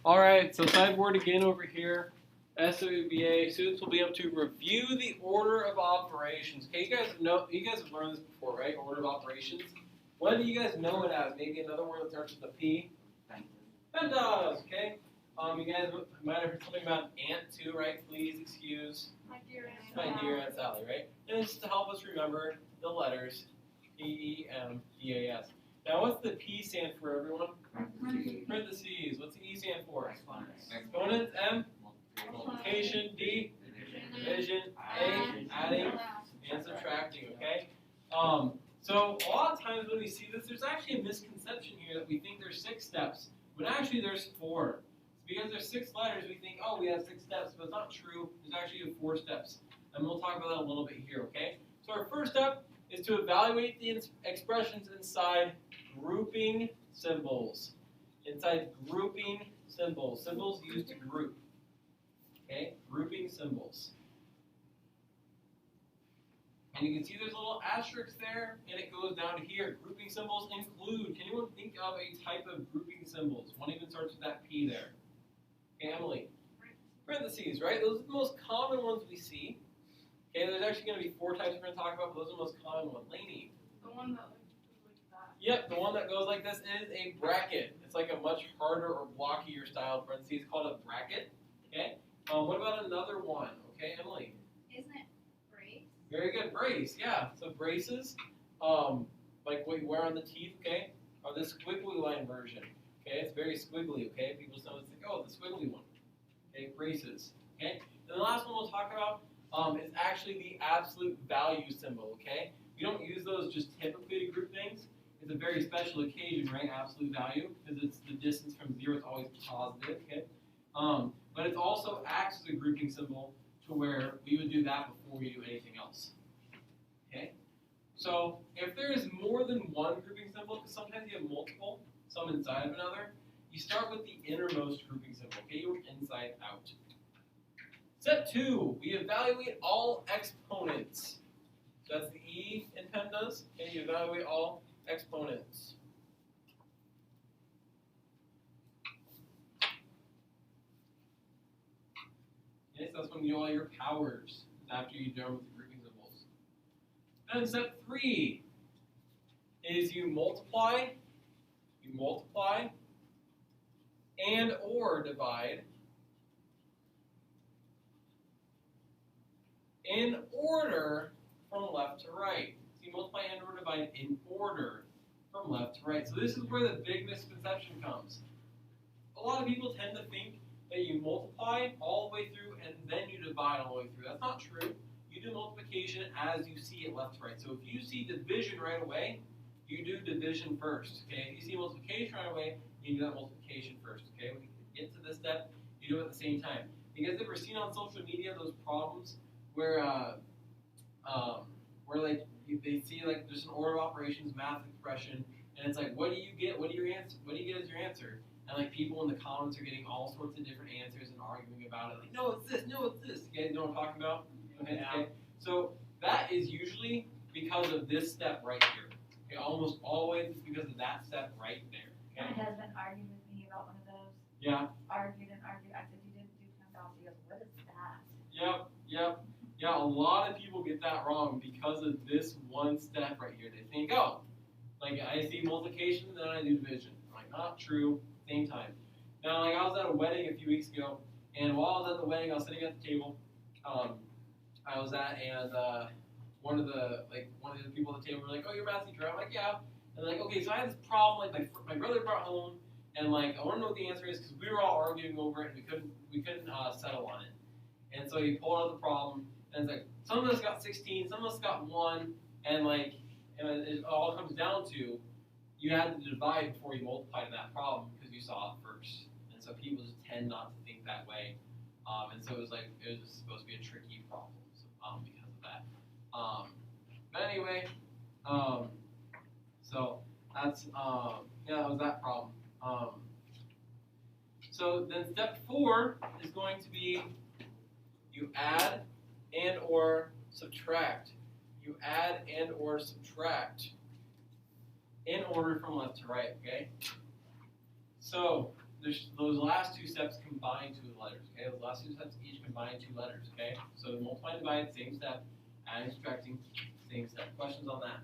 All right, so sideboard again over here. SWBA students will be able to review the order of operations. Okay, you guys have learned this before, right? Order of operations. What do you guys know it as? Maybe another word that starts with a P. Pentas. Okay. You guys might have heard something about ant too, right? Please excuse My dear Aunt Sally, right? And it's to help us remember the letters PEMDAS. Now, what's the P stand for, everyone? Parentheses. What's the E stand for? Exponents. M. Multiplication. D. Division. A. Adding and subtracting. Okay. So a lot of times when we see this, there's actually a misconception here that we think there's 6 steps, but actually there's 4. Because there's 6 letters, we think, oh, we have 6 steps, but it's not true. There's actually 4 steps, and we'll talk about that a little bit here. Okay. So our first step is to evaluate the expressions inside grouping symbols. Inside grouping symbols. Symbols used to group. Okay? Grouping symbols. And you can see there's a little asterisk there, and it goes down to here. Grouping symbols include. Can anyone think of a type of grouping symbols? One even starts with that P there. Okay, Emily. Parentheses, right? Those are the most common ones we see. Okay, there's actually going to be 4 types we're going to talk about, but those are the most common ones. Lainey. The one that goes like that. Yep, the one that goes like this is a bracket. It's like a much harder or blockier style parentheses called a bracket. Okay. What about another one? Okay, Emily. Isn't it brace? Very good, brace. Yeah. So braces, like what you wear on the teeth. Okay, are the squiggly line version. Okay, it's very squiggly. Okay, people sometimes think, oh, the squiggly one. Okay, braces. Okay. And the last one we'll talk about is actually the absolute value symbol. Okay, we don't use those just typically to group things. It's a very special occasion, right? Absolute value, because it's the distance from 0 is always positive. Okay, but it also acts as a grouping symbol to where we would do that before we do anything else. Okay, so if there is more than one grouping symbol, because sometimes you have multiple, some inside of another, you start with the innermost grouping symbol. Okay, you work inside out. Step 2, we evaluate all exponents. So that's the E in PEMDAS. Okay, you evaluate all exponents. Okay, so that's when you do all your powers after you're done with the grouping symbols. Then step 3 is you multiply, and or divide in order from left to right. So you multiply and or divide in order from left to right. So this is where the big misconception comes. A lot of people tend to think that you multiply all the way through and then you divide all the way through. That's not true. You do multiplication as you see it left to right. So if you see division right away, you do division first. Okay? If you see multiplication right away, you do that multiplication first. Okay? When you get to this step, you do it at the same time. You guys ever seen on social media those problems where like they see like there's an order of operations math expression, and it's like, what do you get? What do your answer? What do you get as your answer? And like people in the comments are getting all sorts of different answers and arguing about it. Like, no, it's this. No, it's this. You guys know what I'm talking about? Okay. Yeah. Okay. So that is usually because of this step right here. Okay. Almost always it's because of that step right there. Okay. My husband argued with me about one of those. Yeah. Argued and argued. I said, you didn't do PEMDAS. He goes, what is that? Yep. Yep. Yeah, a lot of people get that wrong because of this one step right here. They think, oh, like I see multiplication, then I do division. I'm like, not true, same time. Now, like I was at a wedding a few weeks ago, and while I was at the wedding, I was sitting at the table. I was at, and one of the people at the table were like, oh, you're a math teacher. I'm like, yeah. And they're like, okay, so I had this problem, like my brother brought home, and like I want to know what the answer is because we were all arguing over it, and we couldn't settle on it. And so he pulled out the problem. And it's like, some of us got 16, some of us got 1, and like, and it all comes down to, you had to divide before you multiply to that problem because you saw it first. And so people just tend not to think that way. And so it was supposed to be a tricky problem because of that. But anyway, so that's, that was that problem. So then step 4 is going to be, you add and or subtract. You add and or subtract in order from left to right, okay? So those last two steps combine two letters, okay? Those last two steps each combine two letters, okay? So multiply and divide, same step. Adding, subtracting, same step. Questions on that?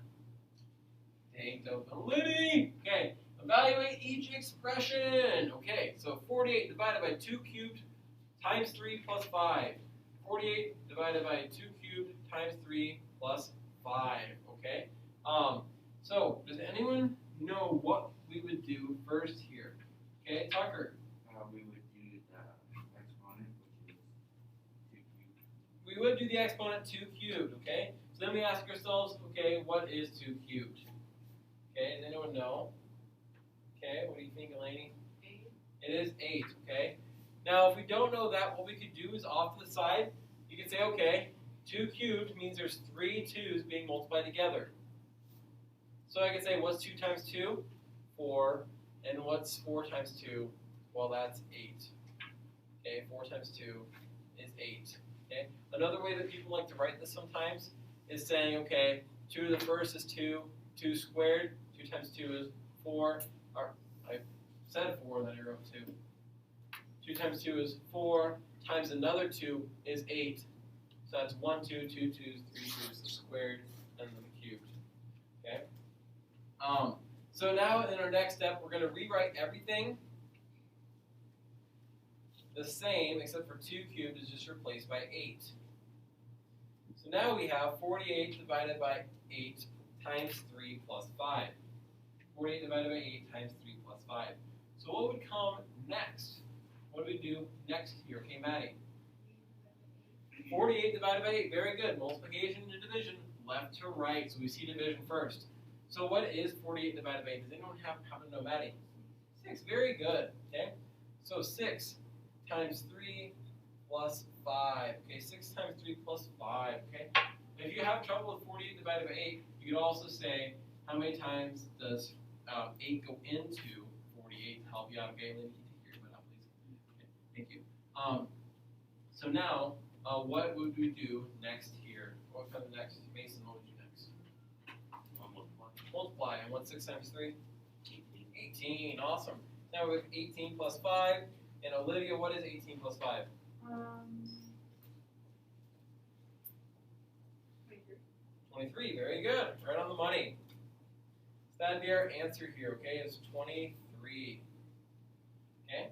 Take open Liddy. Okay, evaluate each expression. Okay, so 48 divided by 2 cubed times 3 plus 5. 48 divided by 2 cubed times 3 plus 5. Okay, so does anyone know what we would do first here? Okay, Tucker. We would do the exponent, which is 2 cubed. We would do the exponent 2 cubed, okay? So then we ask ourselves, okay, what is 2 cubed? Okay, does anyone know? Okay, what do you think, Eleni? 8. It is 8, okay? Now, if we don't know that, what we could do is off to the side, you can say, okay, 2 cubed means there's 3 2's being multiplied together. So I can say, what's 2 times 2? 4. And what's 4 times 2? Well, that's 8. Okay, 4 times 2 is 8. Okay. Another way that people like to write this sometimes is saying, okay, 2 to the first is 2, 2 squared, 2 times 2 is 4. Or, I said 4, then I wrote 2. 2 times 2 is 4, times another 2 is 8. So that's 1, 2, 2 2's, 3 2's, the squared, and then the cubed. Okay? So now in our next step, we're going to rewrite everything the same, except for 2 cubed is just replaced by 8. So now we have 48 divided by 8 times 3 plus 5. 48 divided by 8 times 3 plus 5. So what would come next? What do we do next here? Okay, Maddie. 48 divided by 8. Very good. Multiplication to division, left to right. So we see division first. So what is 48 divided by 8? Does anyone happen to know, Maddie? 6. Very good. Okay. So 6 times 3 plus 5. Okay, 6 times 3 plus 5. Okay. If you have trouble with 48 divided by 8, you could also say, how many times does 8 go into 48 to help you out? Okay, Lynn, can you take your butt out, please? Okay, thank you. So now, what would we do next here? What comes next? Mason, what would you next? Multiply. And what's 6 times 3? 18. Awesome. Now we have 18 plus 5. And Olivia, what is 18 plus 5? 23. Very good. Right on the money. So that'd be our answer here, okay? It's 23. Okay?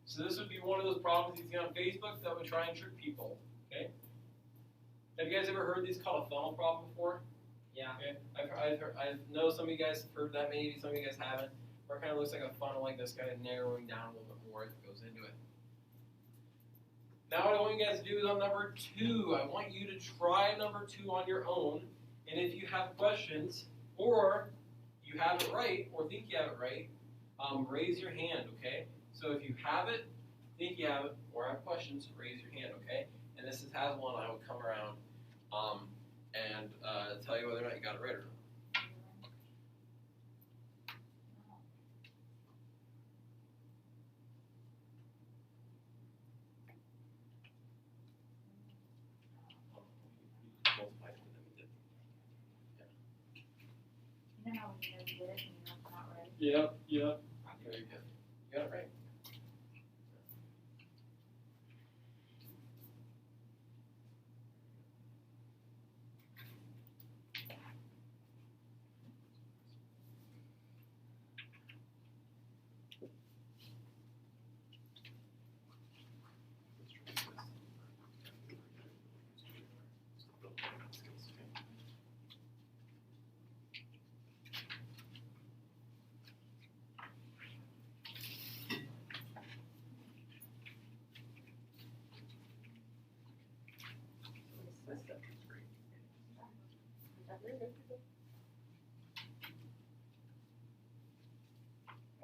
So this would be one of those problems you see on Facebook that would try and trick people. Okay? Have you guys ever heard these called a funnel problem before? Yeah. Okay. I know some of you guys have heard that, maybe some of you guys haven't. Where it kind of looks like a funnel like this, kind of narrowing down a little bit more as it goes into it. Now what I want you guys to do is on number 2. I want you to try number 2 on your own. And if you have questions, or you have it right, or think you have it right, raise your hand, okay? So if you have it, think you have it, or have questions, raise your hand, okay? And this has one, I will come around and tell you whether or not you got it right or not. You know how when you did it and you're not ready? Yep, yep. Very good. You got it right.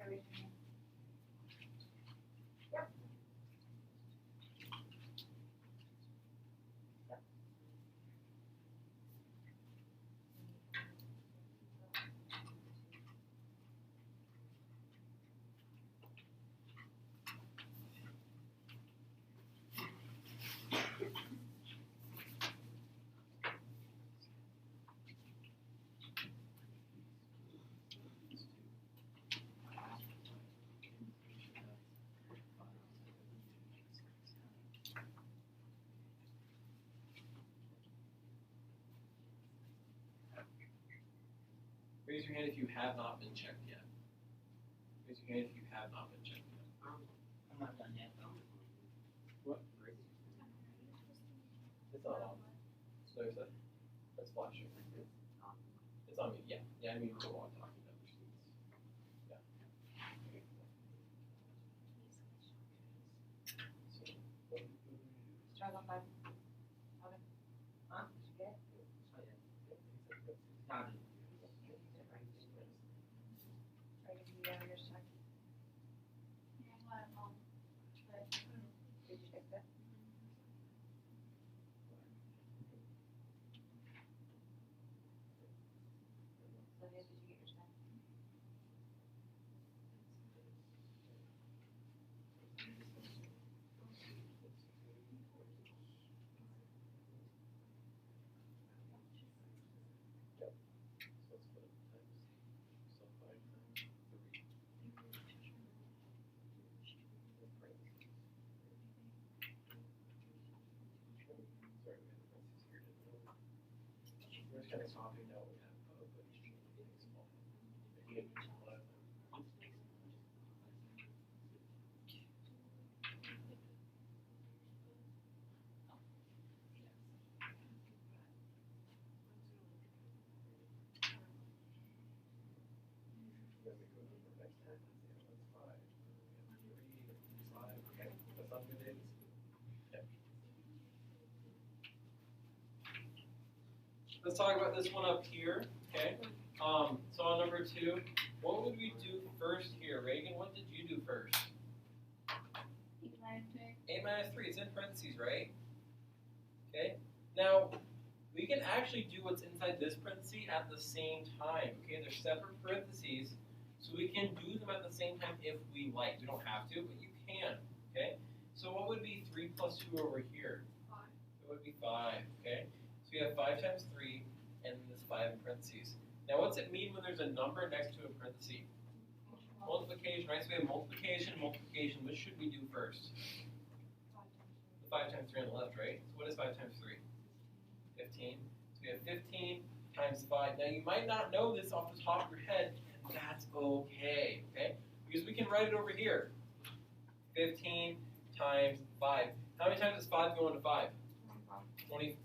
Everything. Raise your hand if you have not been checked yet. Raise your hand if you have not been checked yet. I'm not done yet though. What? It's on. So there's a, that's flashing. It's on me, yeah. Yeah, I mean, go on talking to other students. Yeah. Okay. So, what do we do? Try one by. Okay. Huh? Did you get it? Oh, yeah. Got it. Try to do the yours check. Yeah, but, Did you fix it? Sylvia, did you get yours done? So let's put it times, so 5 times 3. Sorry, we have the parentheses here, didn't we? We're just kind of copying out what we have above, but each change being small. Making it each one of them. Then we go to the next one, that's 5. We have 3, 5, okay, that sounds good, Davis? Yep. Let's talk about this one up here, okay? So on number 2, what would we do first here? Reagan, what did you do first? 8 minus 3, it's in parentheses, right? Okay, now we can actually do what's inside this parenthesis at the same time, okay? They're separate parentheses, so we can do them at the same time if we like. We don't have to, but you can, okay? So what would be 3 plus 2 over here? 5. It would be 5, okay? So we have 5 times 3, and this 5 in parentheses. Now what's it mean when there's a number next to a parenthesis? Multiplication, right? So we have multiplication, multiplication. Which should we do first? The 5 times 3 on the left, right? So what is 5 times 3? 15. So we have 15 times 5. Now you might not know this off the top of your head, and that's okay, okay? Because we can write it over here. 15 times 5. How many times does 5 go into 5? 20.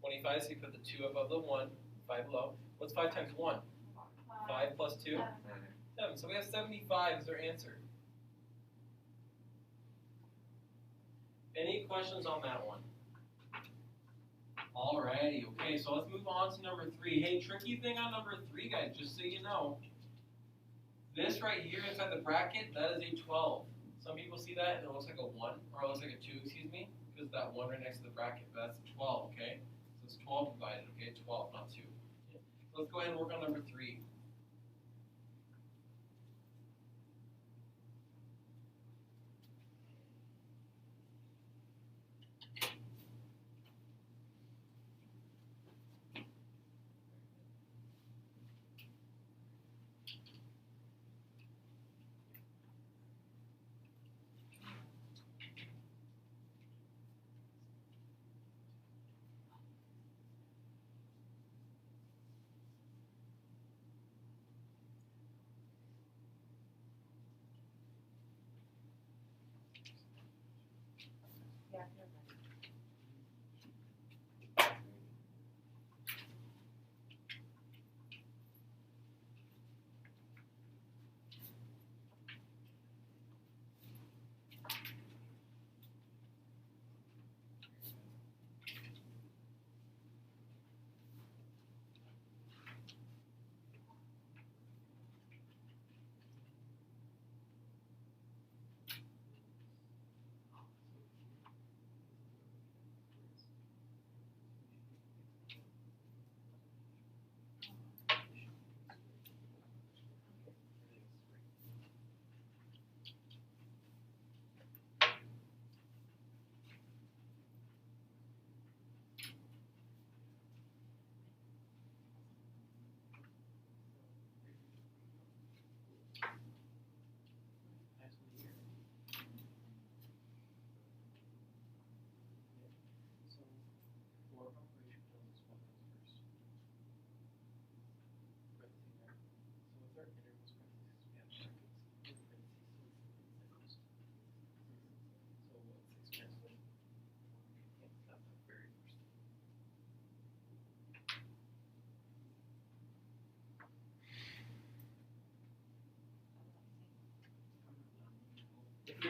25, so you put the 2 above the 1, 5 below. What's 5 times 1? 5 plus 2? 7. So we have 75 as our answer. Any questions on that one? Alrighty, okay, so let's move on to number 3. Hey, tricky thing on number 3, guys, just so you know. This right here inside the bracket, that is a 12. Some people see that and it looks like a 1, or it looks like a 2, excuse me, because that 1 right next to the bracket, but that's a 12, okay? So it's 12 divided, okay? 12, not 2. Okay. So let's go ahead and work on number 3.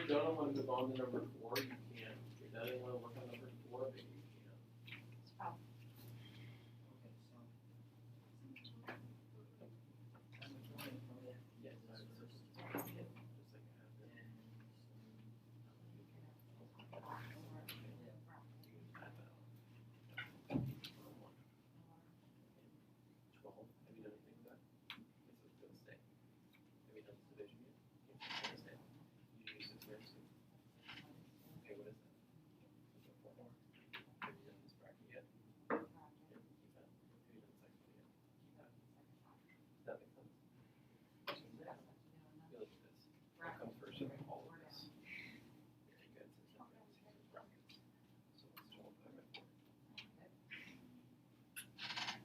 you don't want to move on to number 4, you can. If you don't want to work on number 4, then you can. It's probably Okay, so. Number 20, probably. Yes, This just first. like I have there. And Add that on. 12. Have you done anything with that? Okay, so it's going to stay. Have you done this division yet? Yes, it's going to stay. You use this here too. Okay, what is that? Is it 4 more? Have you done this bracket yet? Yeah, keep that. Have you done this next one yet? Keep that. Does that make sense? You look at this. What comes first in all of this? Very good. So it's brackets. So it's 12 divided by 4. Very.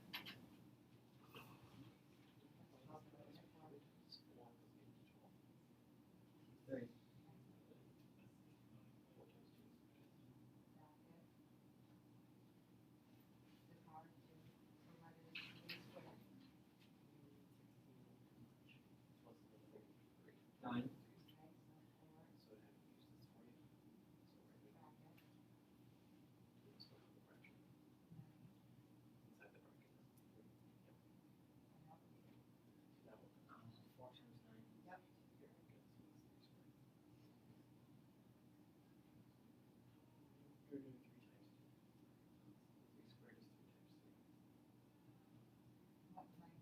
4 times 2 is what's the number? 3. 9. So it had to use this for you. So we're going to let's go to the fraction. Inside the bracket. Yep. Now we're 4 times 9. Yep. very good. So it's 3 squared. You're doing 3 times 2. 3 squared is 3 times 3. What line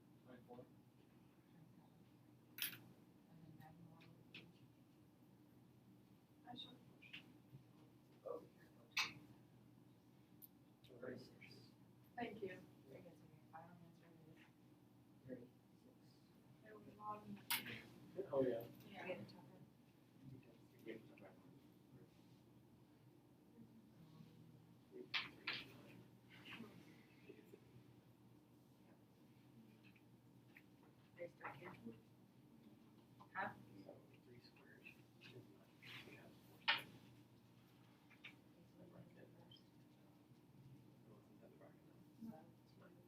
is 24. 2? And then 9 more would be. I should. Oh. Very good. Thank you. Very good, so your final answer is. 36. It was long. Oh, yeah. Yeah. Get it tougher. Yeah, the back one. Raise bracket. Huh? So 3 squared is 9. We have 4 squared. Okay, so what is it first? No, it's inside the bracket now. So, It's 9.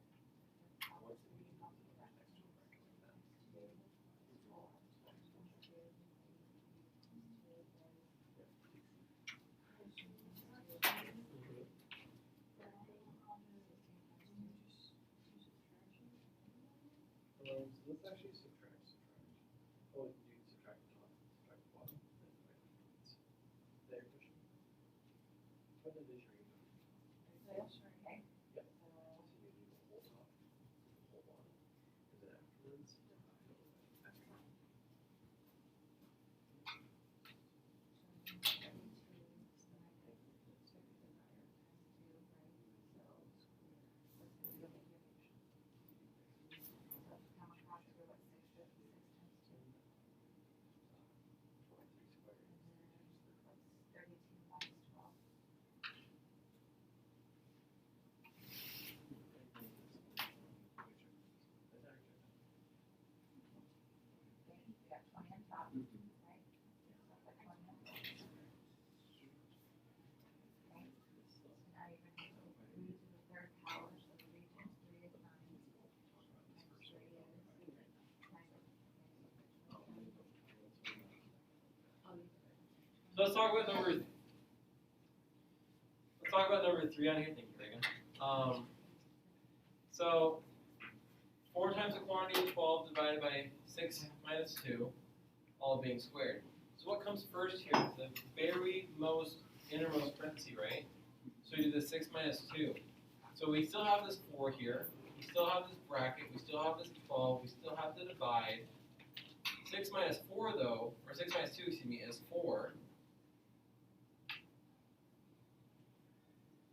top What's three the multiplied next to a bracket like that? 2 times 4 times 2 times 2 is So let's actually subtract. Oh, you can subtract the top, subtract the bottom, and then divide the difference. Is that your question? What division are you doing? Okay. Yep. So you do the whole top, the whole bottom, and then afterwards, divide by that. So let's talk about number 3 on here. Thank you, Reagan. So 4 times the quantity of 12 divided by 6 minus 2, all being squared. So what comes first here? The very innermost parenthesis, right? So we do the 6 minus 2. So we still have this 4 here. We still have this bracket. We still have this 12. We still have the divide. 6 minus 4 though, or 6 minus 2, excuse me, is 4.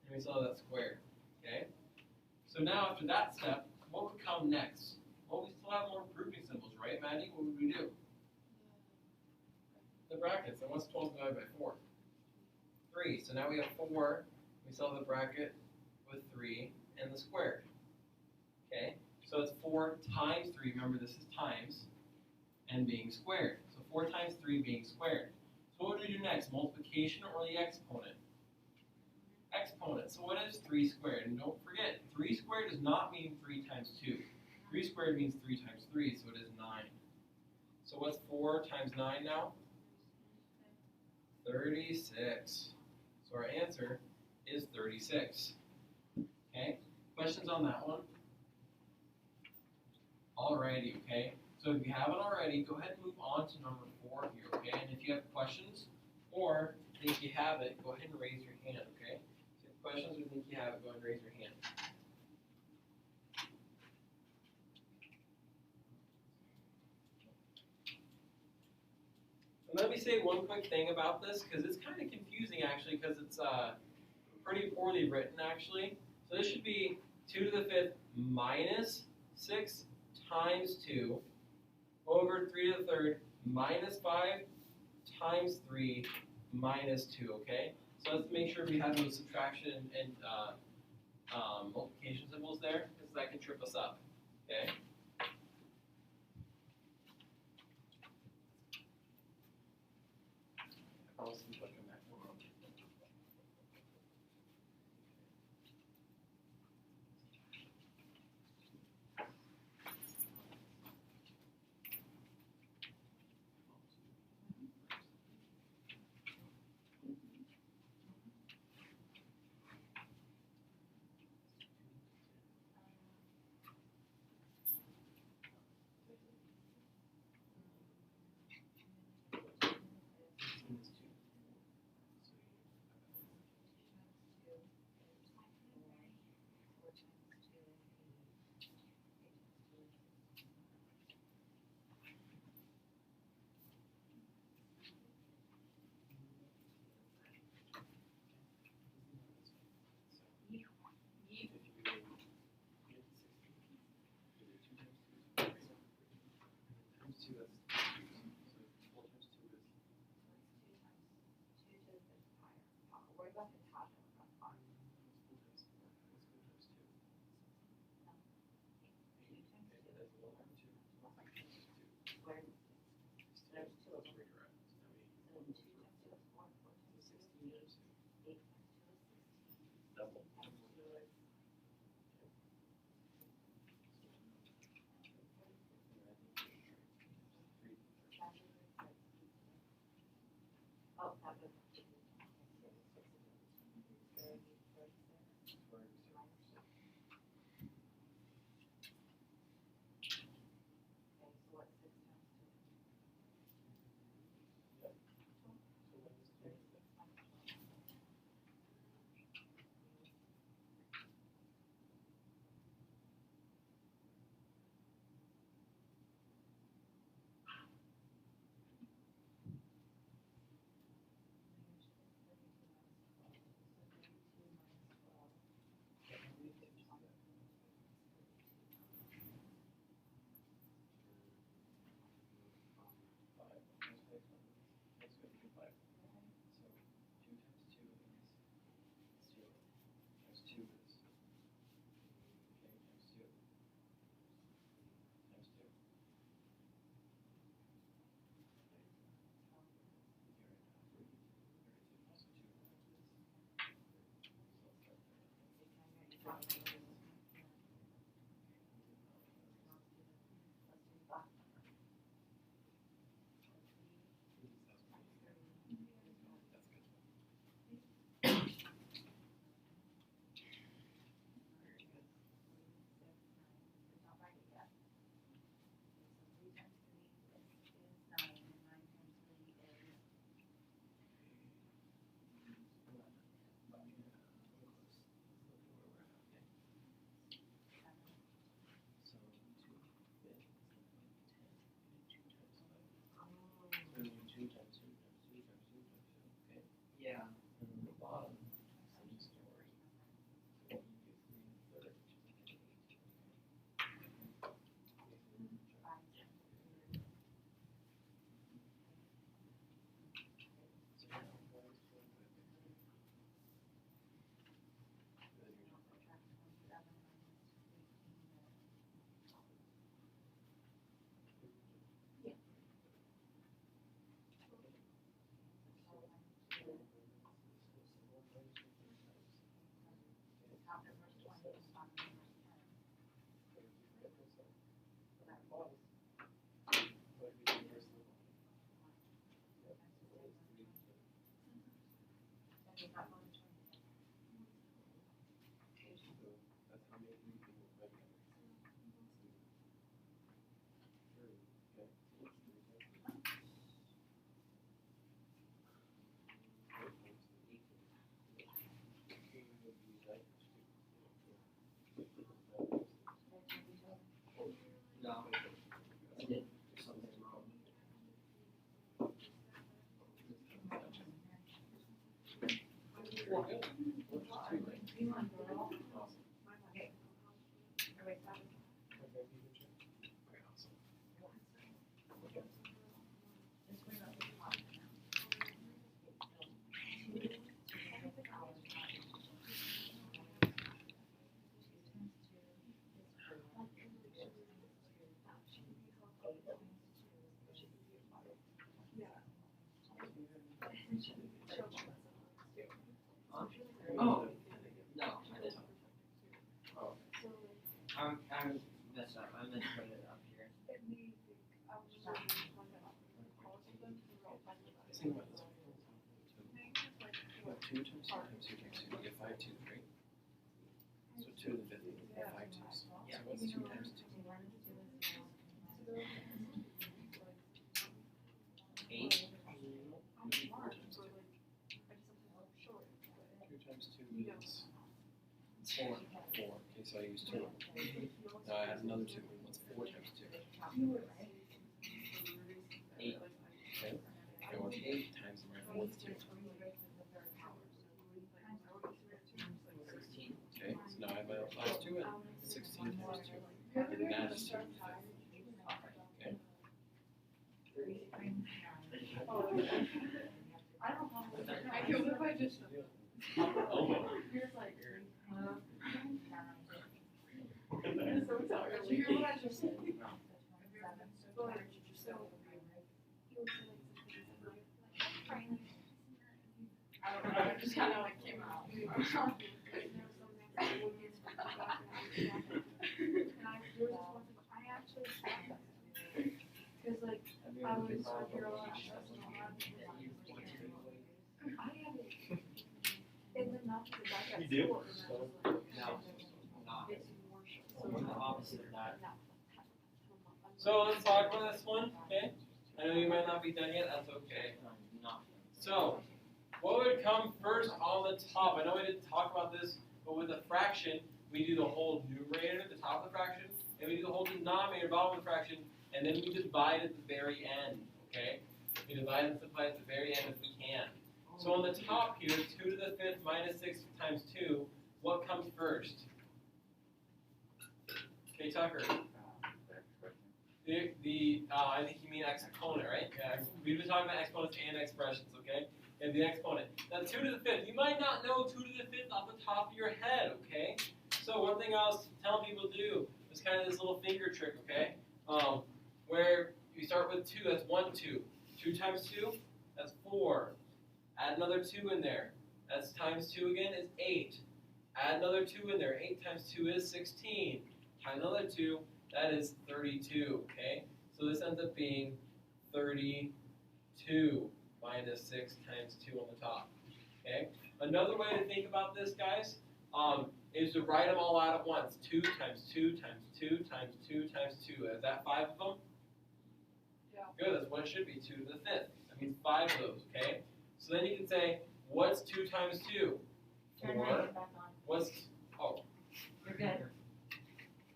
And we still have that square, okay? So now after that step, what would come next? Well, we still have more grouping symbols, right, Maddie? What would we do? The brackets, and what's 12 divided by 4? 3, so now we have 4, we still have the bracket with 3, and the square, okay? So it's 4 times 3, remember this is times, and being squared. So 4 times 3 being squared. So what do we do next, multiplication or the exponent? Exponent. So what is 3 squared? And don't forget, 3 squared does not mean 3 times 2. 3 squared means 3 times 3, so it is 9. So what's 4 times 9 now? 36. So our answer is 36. Okay? Questions on that one? Alrighty, okay? So if you haven't already, go ahead and move on to number 4 here, okay? And if you have questions, or think you have it, go ahead and raise your hand, okay? So if you have questions or think you have it, go ahead and raise your hand. And let me say one quick thing about this, because it's kind of confusing actually, because it's pretty poorly written actually. So this should be 2 to the 5th minus 6 times 2 over 3 to the 3rd minus 5 times 3 minus 2, okay? So let's make sure we have those subtraction and multiplication symbols there, because that can trip us up, okay? What about the top and the bottom? Where? There's two of them. So 2 times 2 is 4, 4 times 2 is 8, 8 times 2 is 16. Double. Times 2 is oh, that was 2 times 2 times 2 times 2 times 2, okay? Yeah. And then the bottom, same story. So 1 gives me a third, which is like an 8. So now, what is 12 by 15? top number is 20 and bottom number is 10. So that was. What if we do verse we got one to That's how many you can make it. No, I did something wrong. Oh, no, I didn't. I'm messed up. I meant to put it up here. Think about this. What, 2 times 2 times 2 times 2, you get 5 twos, right? So 2 to the 5th, you get 5 twos. So what's 2 times 2? 8. 2 times 2 is 4. 4. Okay, so I use 2. Now I add another 2. What's 4 times 2? 8. Okay. I want 8 times my 4th 2. 16. Okay, so now I have my last 2 in. 16 times 2. And that is 2 to the 5th. Okay. I feel if I just. Elbow. You're like. So tired. You hear what I just said? I don't know, it just kind of like came out. Cause like, I was here a lot. I have it. And then not because I got You do? school, and I was like, No, not. so The opposite of that. So let's talk about this one, okay? I know you might not be done yet, that's okay. Not. So, what would come first on the top? I know we didn't talk about this, but with a fraction, we do the whole numerator at the top of the fraction, and we do the whole denominator bottom of the fraction, and then we divide at the very end, okay? We divide and simplify at the very end if we can. So on the top here, 2 to the 5th minus 6 times 2, what comes first? Okay, Tucker. I think you mean exponent, right? Yeah, we've been talking about exponents and expressions, okay? And the exponent. Now, 2 to the 5th. You might not know 2 to the 5th off the top of your head, okay? So one thing I was telling people to do is kind of this little finger trick, okay? Where you start with 2, that's 1, 2. 2 times 2, that's 4. Add another 2 in there. That's times 2 again is 8. Add another 2 in there. 8 times 2 is 16. Times another 2, that is 32, okay? So this ends up being 32 minus 6 times 2 on the top, okay? Another way to think about this, guys, is to write them all out at once. 2 times 2 times 2 times 2 times 2. Is that 5 of them? Yeah. Good, that's what it should be, 2 to the 5th. That means 5 of those, okay? So then you can say, what's 2 times 2? Turn 4. that back on. What's, oh, You're good.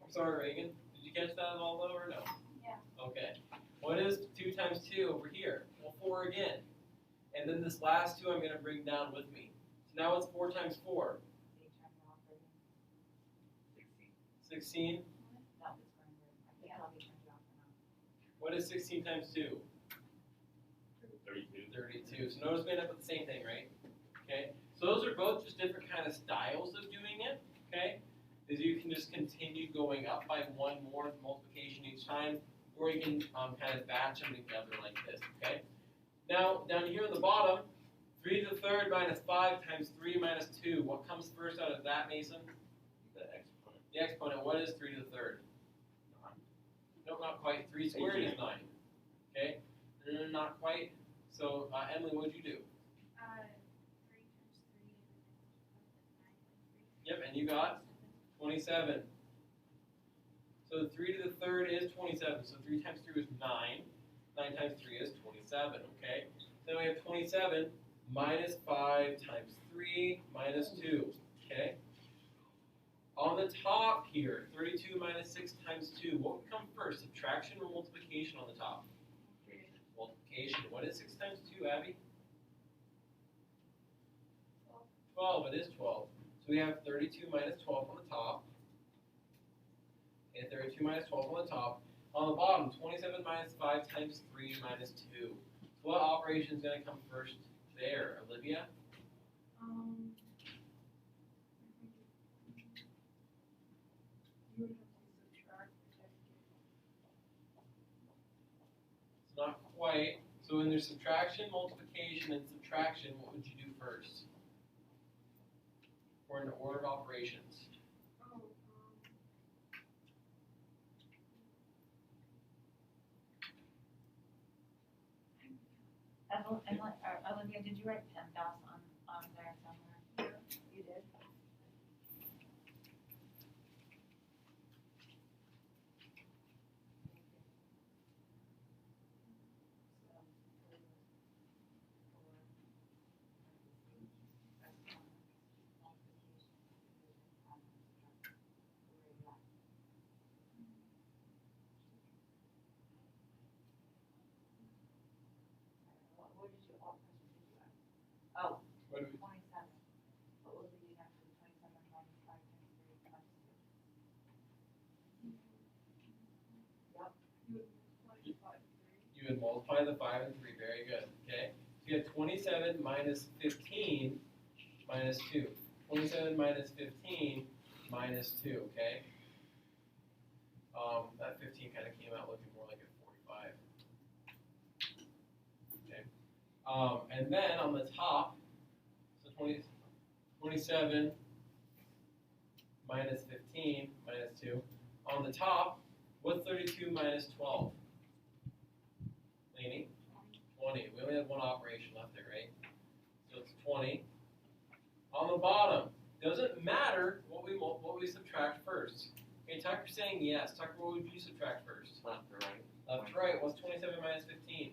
I'm sorry, Reagan. Did you catch that all though, or no? Yeah. Okay. What is 2 times 2 over here? Well, 4 again. And then this last 2 I'm going to bring down with me. So now it's 4 times 4? 16. What is 16 times 2? 32. 32. So notice we end up with the same thing, right? Okay. So those are both just different kind of styles of doing it. Okay. Is you can just continue going up by 1 more multiplication each time, or you can kind of batch them together like this. Okay. Now down here at the bottom, 3 to the 3rd minus 5 times 3 minus 2. What comes first out of that, Mason? The exponent. The exponent. What is 3 to the 3rd? 9. No, not quite. 3 squared is 9. Okay. Not quite. So Emily, what did you do? 3 times 3 And you got 27. So 3 to the third is 27. So 3 times 3 is 9. 9 times 3 is 27, okay? Then we have 27 minus 5 times 3 minus 2, okay? On the top here, 32 minus 6 times 2. What would come first, subtraction or multiplication on the top? Multiplication. What is 6 times 2, Abby? 12. It is 12. So we have 32 minus 12 on the top. And 32 minus 12 on the top. On the bottom, 27 minus 5 times 3 minus 2. So what operation is going to come first there, Olivia? You would have to subtract the It's not quite. So when there's subtraction, multiplication, and subtraction, what would you do first? Or in the order of operations? Olivia, did you write PEMDAS on there somewhere? You did? What did you, all questions did you ask? Oh, What do we, 27. What would we do after the 27 minus 5 times 3 plus 2? you would multiply the 5 and 3. Very good. Okay. So you have 27 minus 15 minus 2. 27 minus 15 minus 2. Okay. That 15 kind of came out looking more like a 45. Okay. And then on the top, so 27 minus 15 minus 2. On the top, what's 32 minus 12? Lainey? 20. We only have one operation left there, right? So it's 20. On the bottom, doesn't matter what we subtract first. Okay, Tucker's saying yes. Tucker, what would you subtract first? Left or right? Left to right. What's 27 minus 15?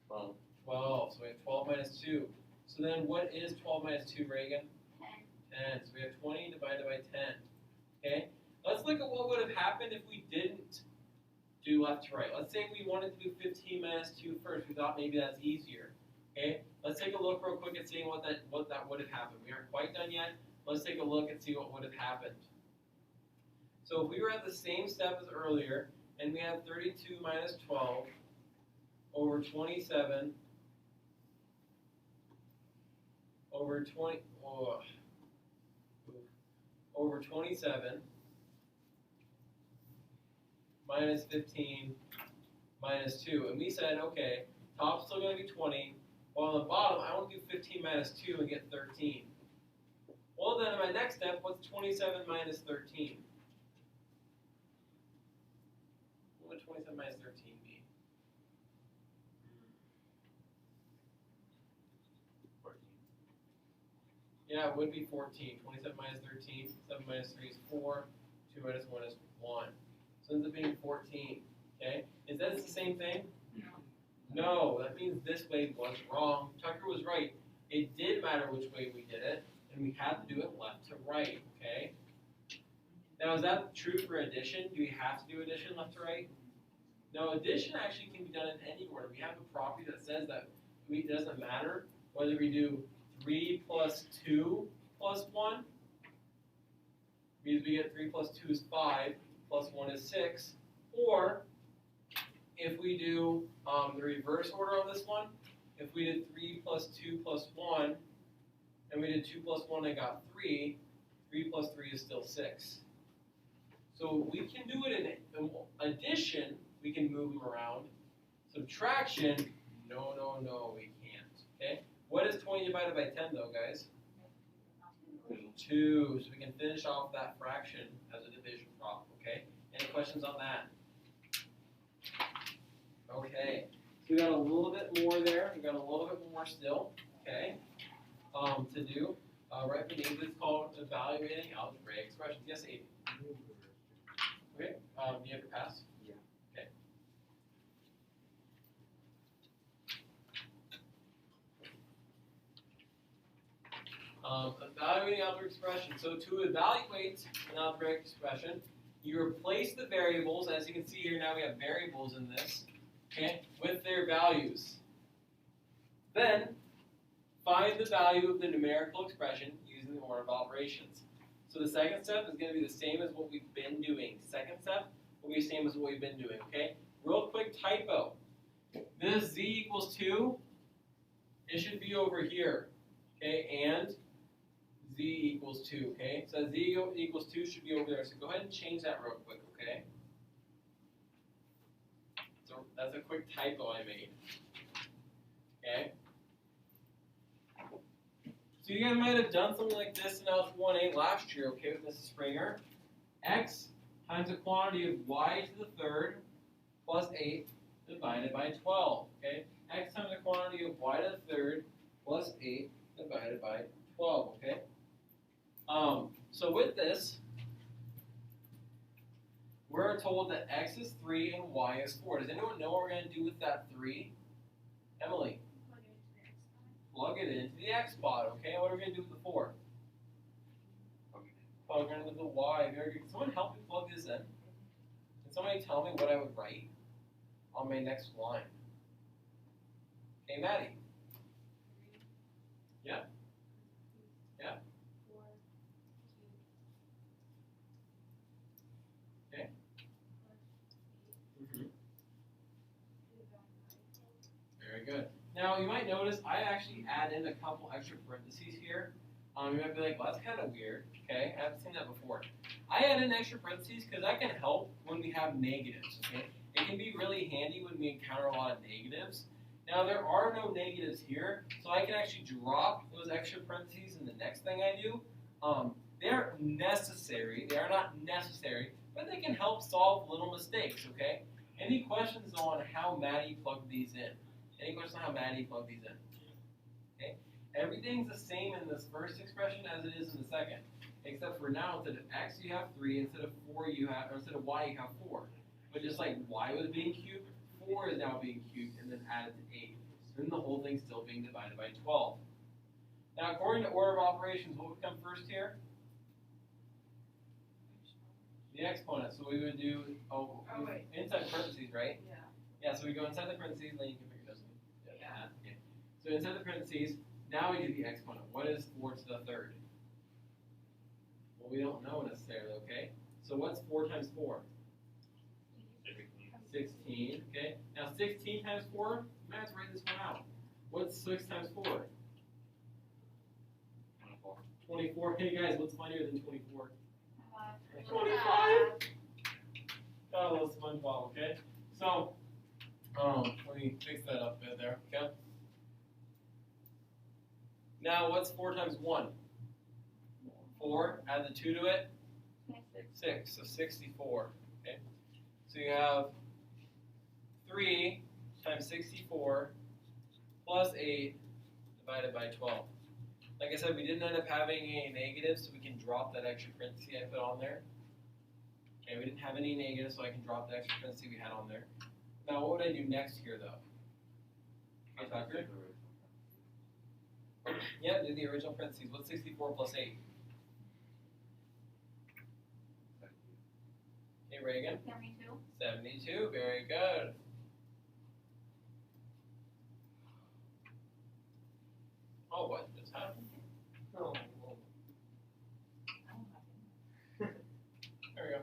12. 12. So we have 12 minus 2. So then what is 12 minus 2, Reagan? 10. So we have 20 divided by 10. Okay? Let's look at what would have happened if we didn't do left to right. Let's say we wanted to do 15 minus 2 first. We thought maybe that's easier. Okay? Let's take a look real quick at seeing what that would have happened. We aren't quite done yet. Let's take a look and see what would have happened. So if we were at the same step as earlier, and we had 32 minus 12 over 27 over 27 minus 15 minus 2. And we said, okay, top's still going to be 20, while on the bottom, I want to do 15 minus 2 and get 13. Well, then in my next step, what's 27 minus 13? What would 27 minus 13 be? 14. Yeah, it would be 14. 27 minus 13. 7 minus 3 is 4. 2 minus 1 is 1. So it ends up being 14. Okay? Is that the same thing? No, that means this way was wrong. Tucker was right. It did matter which way we did it, and we had to do it left to right, okay? Now, is that true for addition? Do we have to do addition left to right? No, addition actually can be done in any order. We have a property that says that it doesn't matter whether we do 3 plus 2 plus 1, means we get 3 plus 2 is 5, plus 1 is 6, or if we do the reverse order on this one, if we did 3 plus 2 plus 1, and we did 2 plus 1 and got 3, 3 plus 3 is still 6. So we can do it in addition, we can move them around. Subtraction, no, we can't. Okay? What is 20 divided by 10 though, guys? 2. So we can finish off that fraction as a division problem, okay? Any questions on that? Okay, so we got a little bit more there. We got a little bit more still, okay, to do. Right beneath it's called evaluating algebraic expressions. Yes, Aiden. Okay. Do you have your pass? Yeah. Okay. Evaluating algebraic expression. So to evaluate an algebraic expression, you replace the variables. As you can see here, now we have variables in this, okay, with their values. Then find the value of the numerical expression using the order of operations. So the second step is going to be the same as what we've been doing. Second step will be the same as what we've been doing. Okay. Real quick typo. This z equals 2. It should be over here. Okay, and z equals 2, okay? So z equals 2 should be over there. So go ahead and change that real quick, okay? So that's a quick typo I made. Okay? So you guys might have done something like this in Algebra 1A last year, okay, with Mrs. Springer. X times the quantity of y to the third plus 8 divided by 12, okay? X times the quantity of y to the third plus 8 divided by 12, okay? So with this, we're told that x is 3 and y is 4. Does anyone know what we're going to do with that 3? Emily, plug it into the x spot, okay? What are we going to do with the 4? Plug it into the y. Very good. Can someone help me plug this in? Can somebody tell me what I would write on my next line? Okay, Maddie. Yeah? Yeah? Okay. Very good. Now, you might notice I actually add in a couple extra parentheses here. You might be like, well, that's kind of weird. Okay, I haven't seen that before. I add in extra parentheses because that can help when we have negatives. Okay, it can be really handy when we encounter a lot of negatives. Now, there are no negatives here, so I can actually drop those extra parentheses in the next thing I do. They aren't necessary. They are not necessary, but they can help solve little mistakes, okay? Any questions on how Maddie plugged these in? Any questions on how Maddie plugged these in? Okay? Everything's the same in this first expression as it is in the second, except for now, instead of x, you have 3. Instead of 4, you have, or instead of y, you have 4. But just like y was being cubed, 4 is now being cubed and then added to 8. Then the whole thing's still being divided by 12. Now, according to order of operations, what would come first here? The exponent. So we would do, inside parentheses, right? Yeah. Yeah, so we go inside the parentheses, then you can figure this one. Yeah. So inside the parentheses, now we do the exponent. What is 4 to the third? Well, we don't know necessarily, okay? So what's 4 times 4? 16, okay? Now 16 times 4, you might have to write this one out. What's 6 times 4? 24. 24. Hey guys, what's funnier than 24? 25! Got a little SpongeBob, okay? So, let me fix that up a bit there, okay? Now, what's 4 times 1? 4, add the 2 to it? 6, so 64, okay? So you have 3 times 64 plus 8 divided by 12. Like I said, we didn't end up having any negatives, so we can drop that extra parenthesis I put on there. Okay, we didn't have any negatives, so I can drop the extra parenthesis we had on there. Now, what would I do next here, though? Okay, Tucker? Yeah, do the original parentheses. What's 64 plus 8? Okay, Reagan? 72. 72, very good. Oh, what just happened? No. There we go.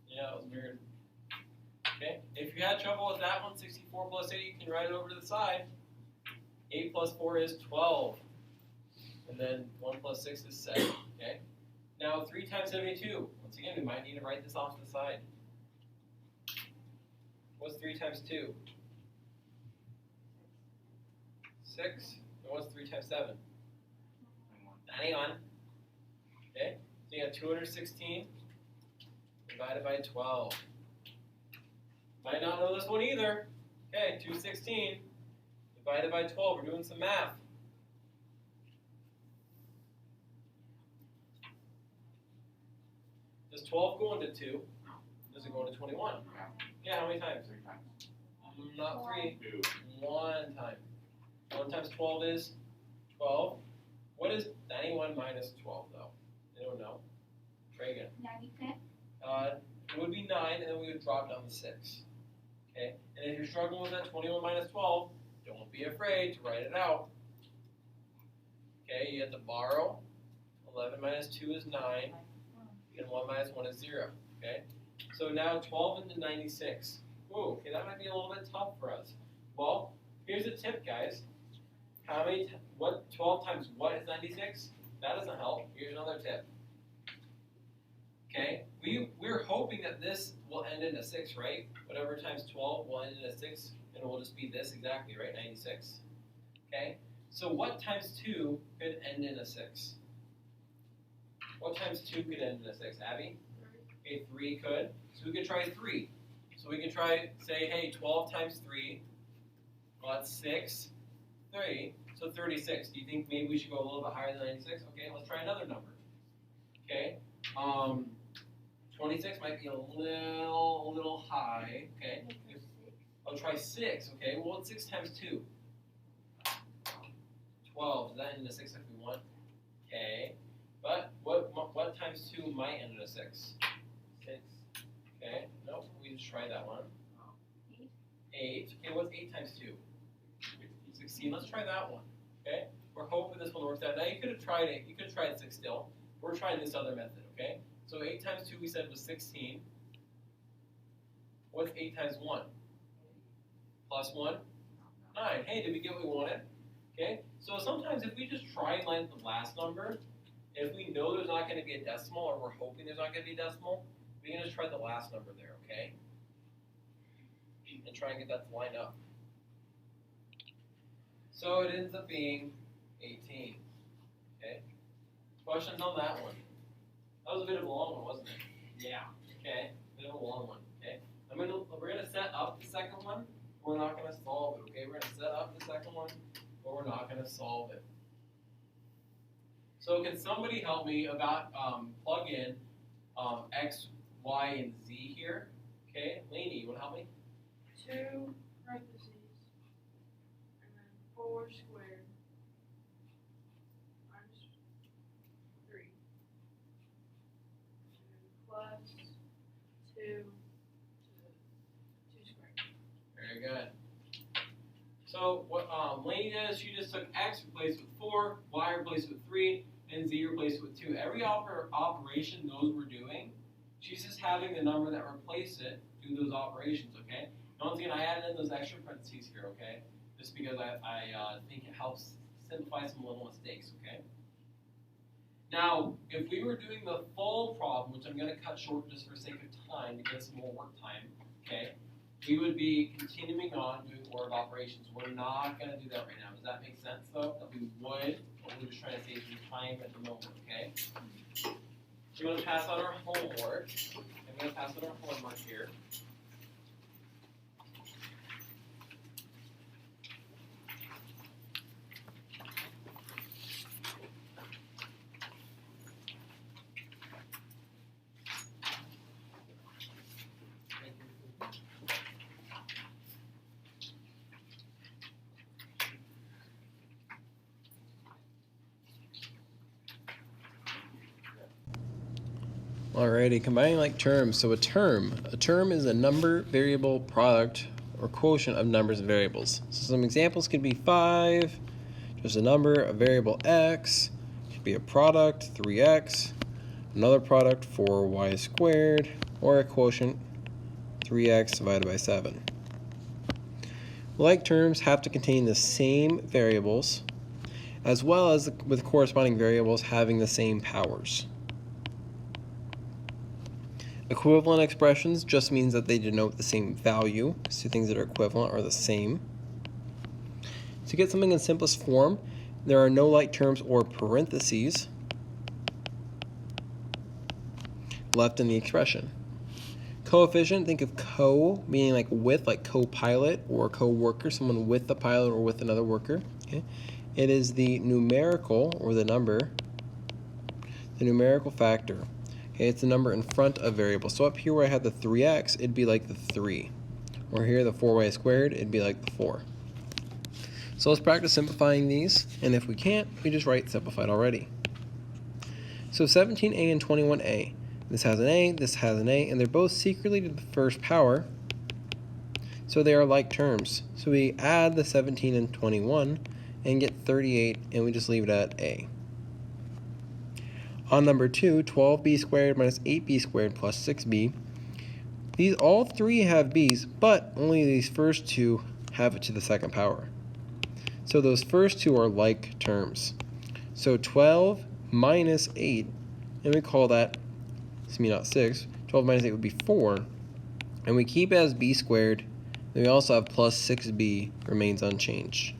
Yeah, that was weird. Okay, if you had trouble with that one, 64 plus 8, you can write it over to the side. 8 plus 4 is 12. And then 1 plus 6 is 7. Okay? Now, 3 times 72. Once again, we might need to write this off to the side. What's 3 times 2? 6. And what's 3 times 7? 91. Okay? So you have 216 divided by 12. Might not know this one either. Okay, 216 divided by 12. We're doing some math. Does 12 go into 2? Does it go into 21? Yeah, how many times? 3 times. Not 3. 2. 1 time. 1 times 12 is 12. What is 91 minus 12 though? Anyone know? Try again. 96. It would be 9, and then we would drop down to 6. Okay? And if you're struggling with that 21 minus 12, don't be afraid to write it out. Okay, you have to borrow. 11 minus 2 is 9, and 1 minus 1 is 0. Okay? So now 12 into 96. Whoa, okay, that might be a little bit tough for us. Well, here's a tip, guys. What 12 times what is 96? That doesn't help. Here's another tip. Okay, we're hoping that this will end in a 6, right? Whatever times 12 will end in a 6, and it will just be this exactly, right? 96. Okay, so what times 2 could end in a 6? What times 2 could end in a 6, Abby? 3. Okay, 3 could. So we could try 3. So we can try, say, hey, 12 times 3, well, that's 6, 3, so 36. Do you think maybe we should go a little bit higher than 96? Okay, let's try another number. Okay, 26 might be a little high. Okay, I'll try 6. Okay, well, it's 6 times 2. 12. Does that end in a 6 if we want? Okay, but what times 2 might end in a 6? 6. Okay, nope, we just tried that one. 8. Okay, what's 8 times 2? 16. Let's try that one. Okay, we're hoping this one works out. Now you could have tried it. You could have tried 6 still. We're trying this other method. Okay, so 8 times 2 we said was 16. What's 8 times 1? Plus 1? 9. Hey, did we get what we wanted? Okay, so sometimes if we just try and line the last number, if we know there's not going to be a decimal, or we're hoping there's not going to be a decimal, we can just try the last number there, okay? And try and get that to line up. So it ends up being 18. Okay? Questions on that one? That was a bit of a long one, wasn't it? Yeah. Okay, a bit of a long one. Okay? We're gonna set up the second one. We're not gonna solve it. Okay? We're gonna set up the second one, but we're not gonna solve it. So can somebody help me about plug in x, y, and z here? Okay, Lainey, you wanna help me? 2 parentheses, and then 4 squared, minus 3, and plus 2 squared. Very good. So what Lainey does, she just took x, replaced it with 4, y replaced it with 3, and z replaced it with 2. Every operation knows we're doing. She's just having the number that replaced it do those operations, okay? And once again, I added in those extra parentheses here, okay? Just because I think it helps simplify some little mistakes, okay? Now, if we were doing the full problem, which I'm going to cut short just for sake of time to get some more work time, okay? We would be continuing on doing ordered operations. We're not going to do that right now. Does that make sense, though? That we would, but we're just trying to save some time at the moment, okay? So we're going to pass out our homework. I'm going to pass out our homework here. Alrighty, combining like terms. So a term is a number, variable, product, or quotient of numbers and variables. So some examples could be 5, just a number, a variable x, could be a product, 3x, another product, 4y squared, or a quotient, 3x divided by 7. Like terms have to contain the same variables, as well as with corresponding variables having the same powers. Equivalent expressions just means that they denote the same value, so things that are equivalent are the same. To get something in simplest form, there are no like terms or parentheses left in the expression. Coefficient, think of co, meaning like with, like co-pilot or co-worker, someone with the pilot or with another worker. Okay? It is the numerical, or the number, the numerical factor. Okay, it's the number in front of variable. So up here where I had the 3x, it'd be like the 3. Or here, the 4y squared, it'd be like the 4. So let's practice simplifying these, and if we can't, we just write simplified already. So 17a and 21a. This has an a, this has an a, and they're both secretly to the first power, so they are like terms. So we add the 17 and 21 and get 38, and we just leave it at a. On number 2, 12b squared minus 8b squared plus 6b. These all three have b's, but only these first two have it to the second power. So those first two are like terms. So 12 minus 8, and we call that, not 6, 12 minus 8 would be 4, and we keep it as b squared, then we also have plus 6b remains unchanged.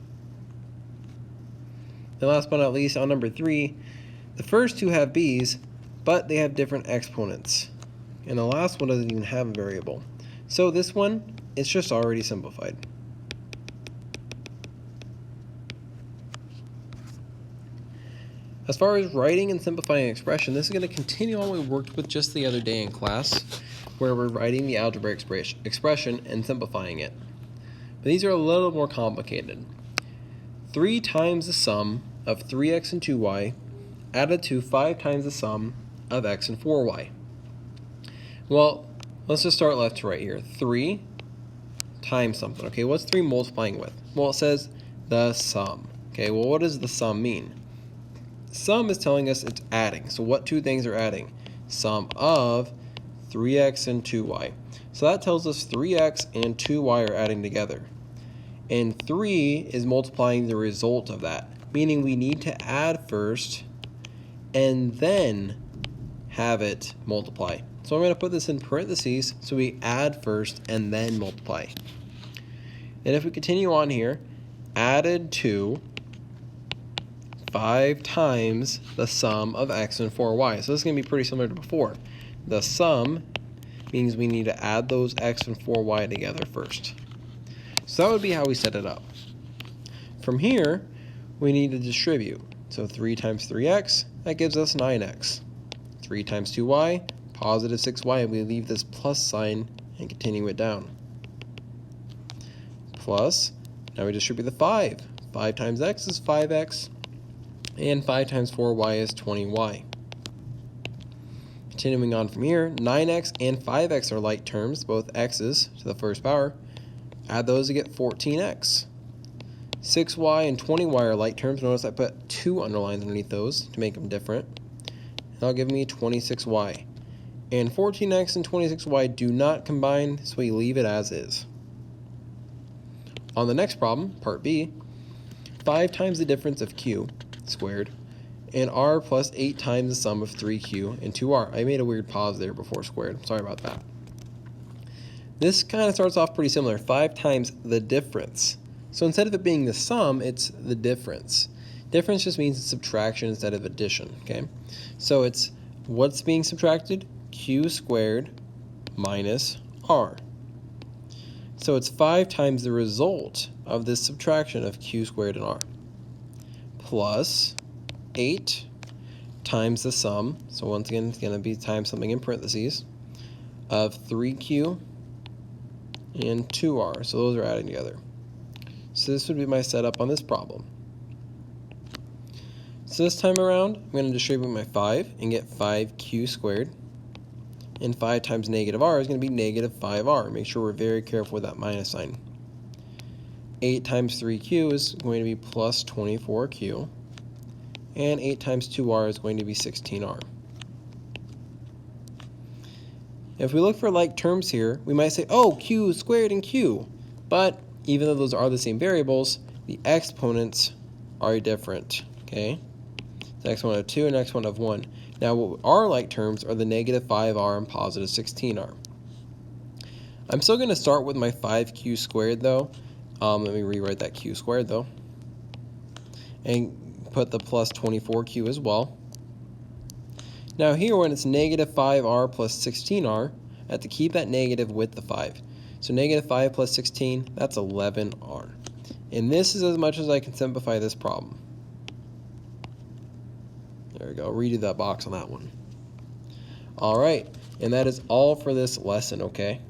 And last but not least, on number 3, the first two have b's, but they have different exponents. And the last one doesn't even have a variable. So this one, it's just already simplified. As far as writing and simplifying an expression, this is going to continue on what we worked with just the other day in class, where we're writing the algebraic expression and simplifying it. But these are a little more complicated. 3 times the sum of 3x and 2y added to 5 times the sum of x and 4y. Well, let's just start left to right here. 3 times something. Okay, what's 3 multiplying with? Well, it says the sum. Okay, well, what does the sum mean? Sum is telling us it's adding. So what two things are adding? Sum of 3x and 2y. So that tells us 3x and 2y are adding together. And 3 is multiplying the result of that, meaning we need to add first and then have it multiply. So I'm going to put this in parentheses, so we add first and then multiply. And if we continue on here, added to 5 times the sum of x and 4y. So this is going to be pretty similar to before. The sum means we need to add those x and 4y together first. So that would be how we set it up. From here, we need to distribute. So 3 times 3x, that gives us 9x. 3 times 2y, positive 6y, and we leave this plus sign and continue it down. Plus, now we distribute the 5. 5 times x is 5x, and 5 times 4y is 20y. Continuing on from here, 9x and 5x are like terms, both x's to the first power. Add those to get 14x. 6y and 20y are like terms. Notice I put 2 underlines underneath those to make them different. And that'll give me 26y. And 14x and 26y do not combine, so we leave it as is. On the next problem, part B, 5 times the difference of q squared and r plus 8 times the sum of 3q and 2r. I made a weird pause there before squared. Sorry about that. This kind of starts off pretty similar. 5 times the difference. So instead of it being the sum, it's the difference. Difference just means it's subtraction instead of addition. Okay, so it's what's being subtracted? Q squared minus r. So it's 5 times the result of this subtraction of q squared and r, plus 8 times the sum, so once again it's going to be times something in parentheses, of 3q and 2r, so those are adding together. So this would be my setup on this problem. So this time around, I'm going to distribute my 5 and get 5q squared, and 5 times negative r is going to be negative 5r. Make sure we're very careful with that minus sign. 8 times 3q is going to be plus 24q, and 8 times 2r is going to be 16r. If we look for like terms here, we might say, oh, q squared and q. But even though those are the same variables, the exponents are different. Okay? The exponent of 2 and exponent of 1. Now, what are like terms are the negative 5r and positive 16r. I'm still going to start with my 5q squared, though. Let me rewrite that q squared, though. And put the plus 24q as well. Now here, when it's negative 5r plus 16r, I have to keep that negative with the 5. So negative 5 plus 16, that's 11r. And this is as much as I can simplify this problem. There we go, redo that box on that one. All right, and that is all for this lesson, okay?